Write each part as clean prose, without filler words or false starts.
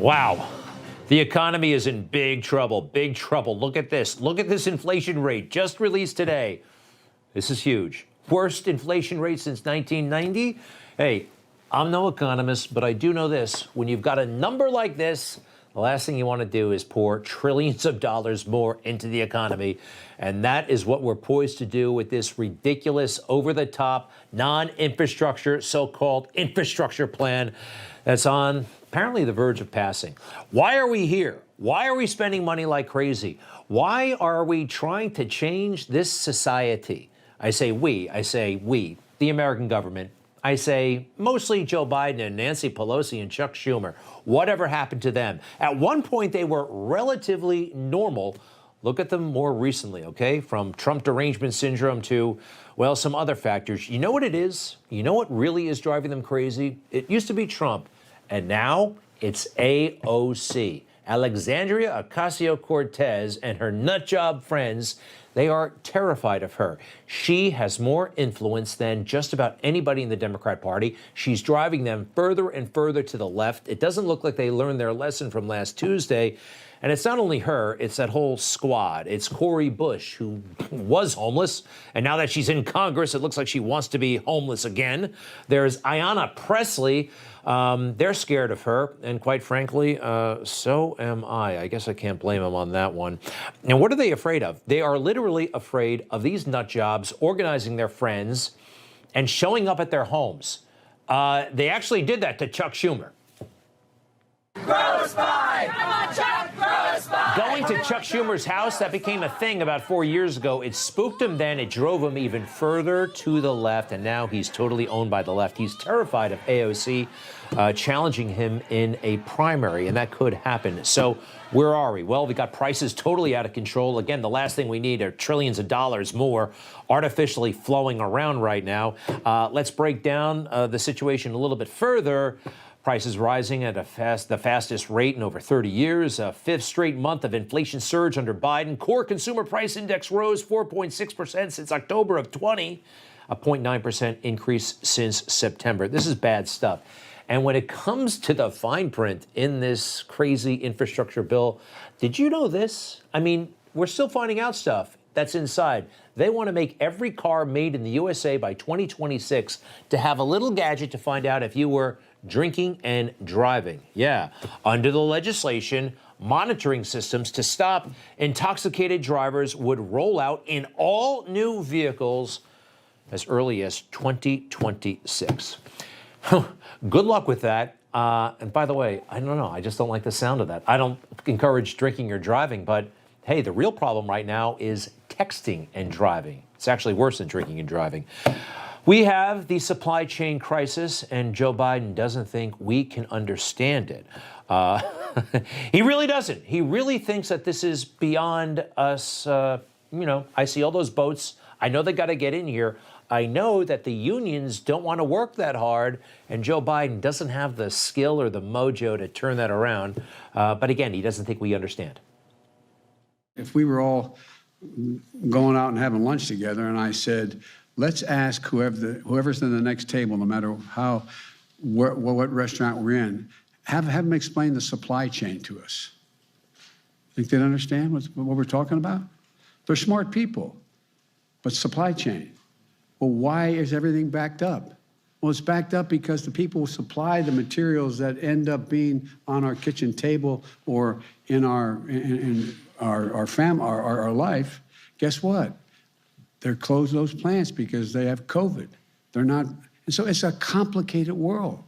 Wow. The economy is in big trouble, big trouble. Look at this. Look at this inflation rate just released today. This is huge. Worst inflation rate since 1990. Hey, I'm no economist, but I do know this. When you've got a number like this, the last thing you want to do is pour trillions of dollars more into the economy. And that is what we're poised to do with this ridiculous, over-the-top, non-infrastructure, so-called infrastructure plan that's on apparently the verge of passing. Why are we here? Why are we spending money like crazy? Why are we trying to change this society? I say we, the American government. I say mostly Joe Biden and Nancy Pelosi and Chuck Schumer. Whatever happened to them? At one point, they were relatively normal. Look at them more recently, okay? From Trump derangement syndrome to, well, some other factors. You know what it is? You know what really is driving them crazy? It used to be Trump, and now it's AOC. Alexandria Ocasio-Cortez and her nutjob friends, they are terrified of her. She has more influence than just about anybody in the Democrat Party. She's driving them further and further to the left. It doesn't look like they learned their lesson from last Tuesday. And it's not only her, it's that whole squad. It's Cori Bush, who was homeless, and now that she's in Congress, it looks like she wants to be homeless again. There's Ayanna Pressley. They're scared of her, and quite frankly, so am I. I guess I can't blame them on that one. Now, what are they afraid of? They are literally afraid of these nut jobs organizing their friends and showing up at their homes. They actually did that to Chuck Schumer. Grow a spine! Come on, Chuck, grow a spine! Going to Chuck Schumer's house, that became a thing about 4 years ago. It spooked him then. It drove him even further to the left, and now he's totally owned by the left. He's terrified of AOC challenging him in a primary, and that could happen. So where are we? Well, we got prices totally out of control. Again, the last thing we need are trillions of dollars more artificially flowing around right now. Let's break down the situation a little bit further. Prices rising at the fastest rate in over 30 years. A fifth straight month of inflation surge under Biden. Core consumer price index rose 4.6% since October of 20, a 0.9% increase since September. This is bad stuff. And when it comes to the fine print in this crazy infrastructure bill, did you know this? I mean, we're still finding out stuff that's inside. They want to make every car made in the USA by 2026 to have a little gadget to find out if you were drinking and driving. Yeah, under the legislation, monitoring systems to stop intoxicated drivers would roll out in all new vehicles as early as 2026. Good luck with that. And by the way, I don't know, I just don't like the sound of that. I don't encourage drinking or driving, but hey, the real problem right now is texting and driving. It's actually worse than drinking and driving. We have the supply chain crisis, and Joe Biden doesn't think we can understand it. He really doesn't. He really thinks that this is beyond us. I see all those boats. I know they got to get in here. I know that the unions don't want to work that hard, and Joe Biden doesn't have the skill or the mojo to turn that around. But again, he doesn't think we understand. If we were all going out and having lunch together, and I said, let's ask whoever's in the next table, no matter what restaurant we're in, have them explain the supply chain to us. Think they'd understand what we're talking about? They're smart people, but supply chain. Well, why is everything backed up? Well, it's backed up because the people who supply the materials that end up being on our kitchen table or in our life, guess what? They're closed those plants because they have COVID. They're not, and so it's a complicated world.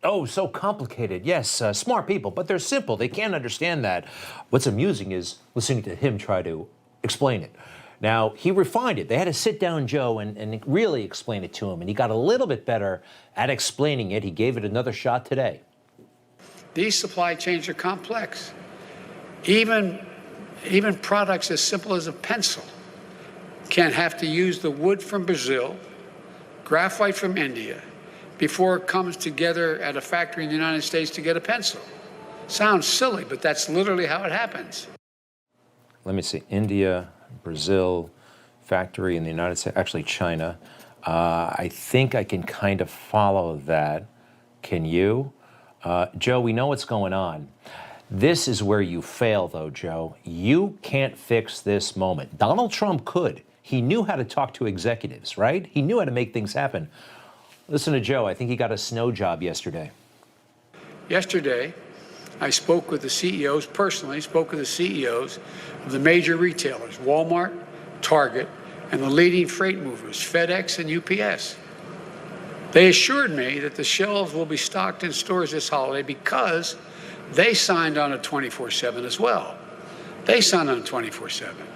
Oh, so complicated. Yes, smart people, but they're simple. They can't understand that. What's amusing is listening to him try to explain it. Now, he refined it. They had to sit down Joe and really explain it to him, and he got a little bit better at explaining it. He gave it another shot today. These supply chains are complex. Even products as simple as a pencil can have to use the wood from Brazil, graphite from India, before it comes together at a factory in the United States to get a pencil. Sounds silly, but that's literally how it happens. Let me see. India, Brazil, factory in the United States, actually China. I think I can kind of follow that. Can you? Joe, we know what's going on. This is where you fail, though, Joe. You can't fix this moment. Donald Trump could. He knew how to talk to executives, right? He knew how to make things happen. Listen to Joe. I think he got a snow job yesterday. Yesterday, I spoke with the CEOs, personally spoke with the CEOs of the major retailers, Walmart, Target, and the leading freight movers, FedEx and UPS. They assured me that the shelves will be stocked in stores this holiday because they signed on a 24/7 as well. They signed on a 24/7.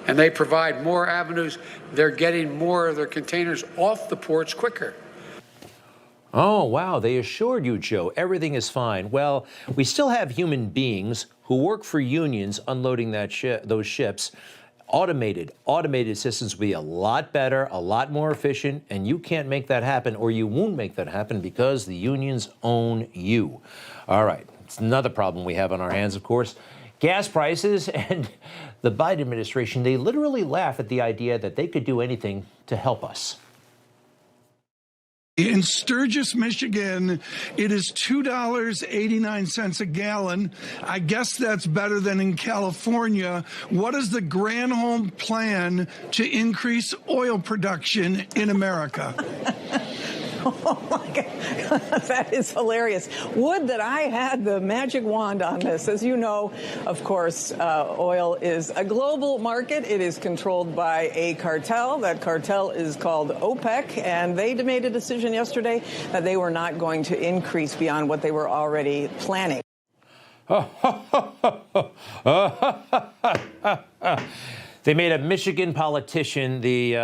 And they provide more avenues. They're getting more of their containers off the ports quicker. Oh, wow. They assured you, Joe, everything is fine. Well, we still have human beings who work for unions unloading those ships. Automated systems will be a lot better, a lot more efficient, and you can't make that happen, or you won't make that happen because the unions own you. All right. It's another problem we have on our hands, of course. Gas prices and the Biden administration, they literally laugh at the idea that they could do anything to help us. In Sturgis, Michigan, it is $2.89 a gallon. I guess that's better than in California. What is the Granholm plan to increase oil production in America? Oh my God, that is hilarious. Would that I had the magic wand on this. As you know, of course, oil is a global market. It is controlled by a cartel. That cartel is called OPEC, and they made a decision yesterday that they were not going to increase beyond what they were already planning. They made a Michigan politician the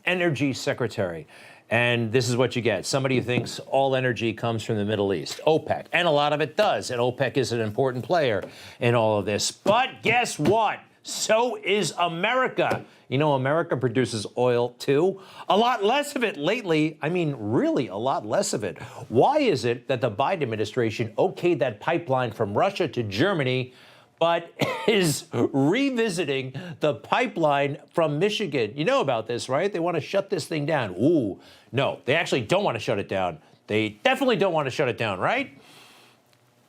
energy secretary. And this is what you get. Somebody who thinks all energy comes from the Middle East, OPEC. And a lot of it does. And OPEC is an important player in all of this. But guess what? So is America. You know, America produces oil, too. A lot less of it lately. I mean, really a lot less of it. Why is it that the Biden administration okayed that pipeline from Russia to Germany, but is revisiting the pipeline from Michigan? You know about this, right? They want to shut this thing down. Ooh, no, they actually don't want to shut it down. They definitely don't want to shut it down, right?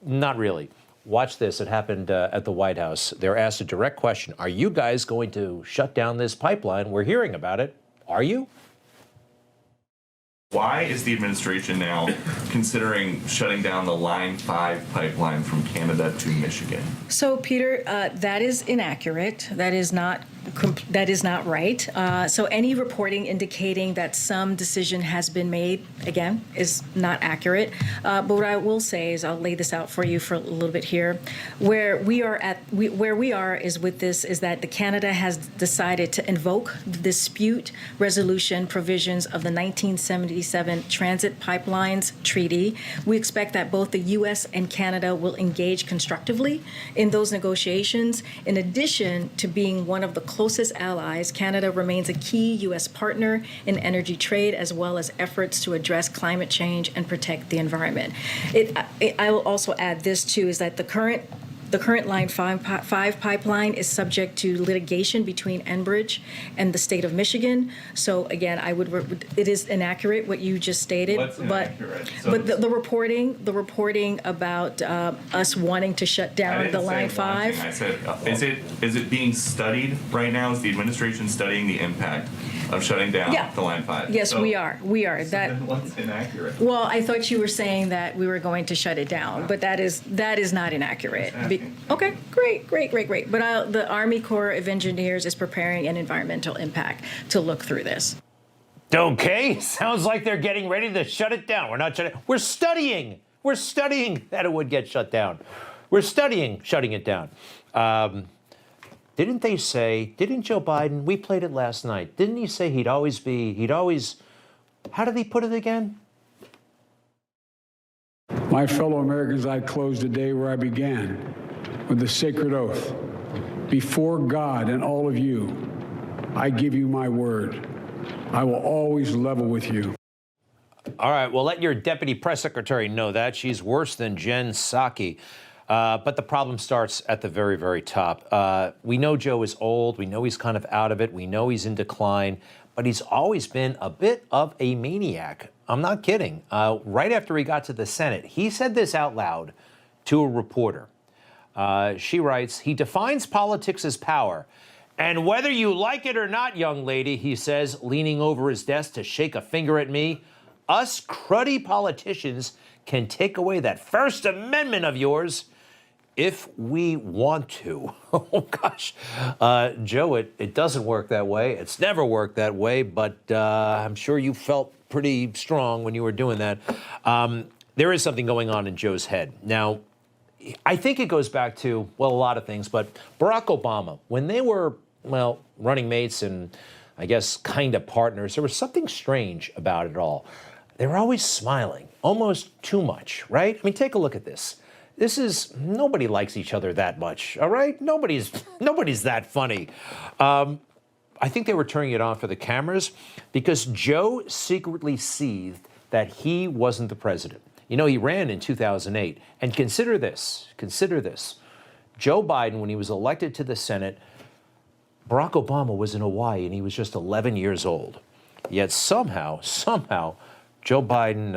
Not really. Watch this. It happened at the White House. They're asked a direct question. Are you guys going to shut down this pipeline? We're hearing about it. Are you? Why is the administration now considering shutting down the Line 5 pipeline from Canada to Michigan? So, Peter, that is inaccurate. That is not right. So any reporting indicating that some decision has been made, again, is not accurate. But what I will say is, I'll lay this out for you for a little bit here. Where we are is with this is that the Canada has decided to invoke the dispute resolution provisions of the 1977 Transit Pipelines Treaty. We expect that both the U.S. and Canada will engage constructively in those negotiations. In addition to being one of the closest allies, Canada remains a key U.S. partner in energy trade, as well as efforts to address climate change and protect the environment. I will also add this, too, is that the current Line 5 pipeline is subject to litigation between Enbridge and the state of Michigan. So again, it is inaccurate what you just stated. What's inaccurate? But the reporting about us wanting to shut down the Line 5. I said, is it being studied right now? Is the administration studying the impact of shutting down the Line 5? Yes, we are. So then what's inaccurate? Well, I thought you were saying that we were going to shut it down, but that is not inaccurate. Okay, great. But the Army Corps of Engineers is preparing an environmental impact to look through this. Okay, sounds like they're getting ready to shut it down. We're not shutting. We're studying that it would get shut down. We're studying shutting it down. Didn't Joe Biden, we played it last night, didn't he say he'd always, how did he put it again? My fellow Americans, I close the day where I began, with the sacred oath. Before God and all of you, I give you my word. I will always level with you. All right, well, let your deputy press secretary know that. She's worse than Jen Psaki. But the problem starts at the very, very top. We know Joe is old. We know he's kind of out of it. We know he's in decline. but he's always been a bit of a maniac. I'm not kidding. Right after he got to the Senate, he said this out loud to a reporter. She writes, he defines politics as power. And whether you like it or not, young lady, he says, leaning over his desk to shake a finger at me, us cruddy politicians can take away that First Amendment of yours if we want to. Oh, gosh. Joe, it doesn't work that way. It's never worked that way, but I'm sure you felt pretty strong when you were doing that. There is something going on in Joe's head. Now, I think it goes back to, well, a lot of things, but Barack Obama, when they were, well, running mates and I guess kind of partners, there was something strange about it all. They were always smiling, almost too much, right? I mean, take a look at this. This is, nobody likes each other that much, all right? Nobody's that funny. I think they were turning it on for the cameras because Joe secretly seethed that he wasn't the president. You know, he ran in 2008. And consider this. Joe Biden, when he was elected to the Senate, Barack Obama was in Hawaii and he was just 11 years old. Yet somehow, Joe Biden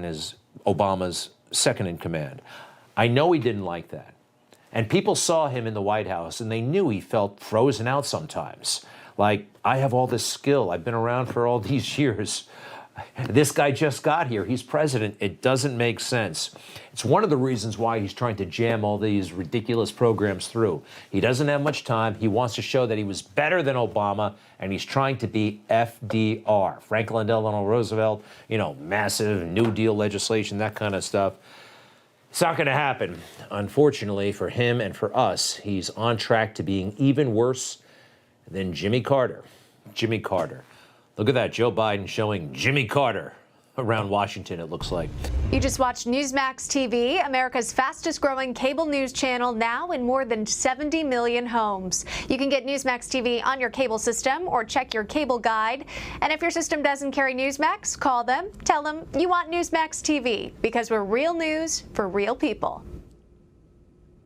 is Obama's second in command. I know he didn't like that. And people saw him in the White House and they knew he felt frozen out sometimes. Like, I have all this skill. I've been around for all these years. This guy just got here. He's president. It doesn't make sense. It's one of the reasons why he's trying to jam all these ridiculous programs through. He doesn't have much time. He wants to show that he was better than Obama, and he's trying to be FDR, Franklin Delano Roosevelt, you know, massive New Deal legislation, that kind of stuff. It's not going to happen. Unfortunately for him and for us, he's on track to being even worse than Jimmy Carter. Jimmy Carter. Look at that, Joe Biden showing Jimmy Carter around Washington, it looks like. You just watched Newsmax TV, America's fastest growing cable news channel, now in more than 70 million homes. You can get Newsmax TV on your cable system or check your cable guide. And if your system doesn't carry Newsmax, call them, tell them you want Newsmax TV, because we're real news for real people.